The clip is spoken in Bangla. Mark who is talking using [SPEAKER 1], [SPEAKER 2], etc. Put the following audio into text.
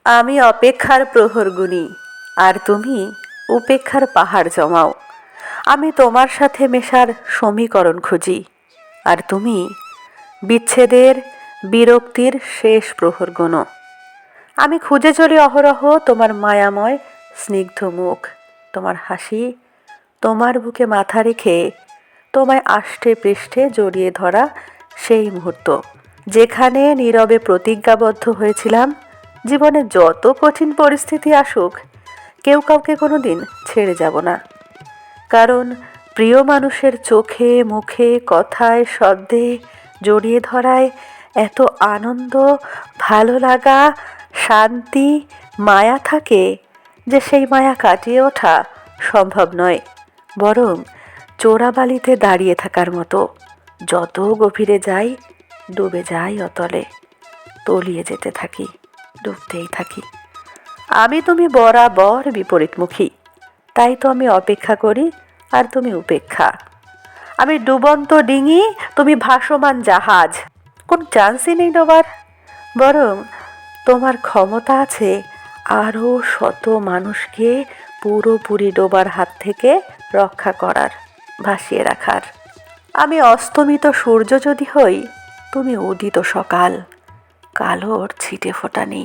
[SPEAKER 1] আমি অপেক্ষার প্রহর গুনি, আর তুমি উপেক্ষার পাহাড় জমাও। আমি তোমার সাথে মেশার সমীকরণ খুঁজি, আর তুমি বিচ্ছেদের বিরক্তির শেষ প্রহর গুনো। আমি খুঁজে চলি অহরহ তোমার মায়াময় স্নিগ্ধ মুখ, তোমার হাসি, তোমার বুকে মাথা রেখে তোমায় আষ্টে পৃষ্ঠে জড়িয়ে ধরা সেই মুহূর্ত, যেখানে নীরবে প্রতিজ্ঞাবদ্ধ হয়েছিলাম, জীবনে যত কঠিন পরিস্থিতি আসুক কেউ কাউকে কোনো দিন ছেড়ে যাব না। কারণ প্রিয় মানুষের চোখে মুখে কথায় শব্দে জড়িয়ে ধরায় এত আনন্দ, ভালো লাগা, শান্তি, মায়া থাকে যে সেই মায়া কাটিয়ে ওঠা সম্ভব নয়, বরং চোরাবালিতে দাঁড়িয়ে থাকার মতো। যত গভীরে যাই ডুবে যাই অতলে, তলিয়ে যেতে থাকি, ডুবতেই থাকি। আমি তুমি বরাবর বিপরীতমুখী, তাই তো আমি অপেক্ষা করি আর তুমি উপেক্ষা। আমি ডুবন্ত ডিঙি, তুমি ভাসমান জাহাজ। কোন চান্সই নেই ডোবার, বরং তোমার ক্ষমতা আছে আরও শত মানুষকে পুরোপুরি ডোবার হাত থেকে রক্ষা করার, ভাসিয়ে রাখার। আমি অস্তমিত সূর্য যদি হই, তুমি উদিত সকাল, কালোর ছিটে ফোটা নেই।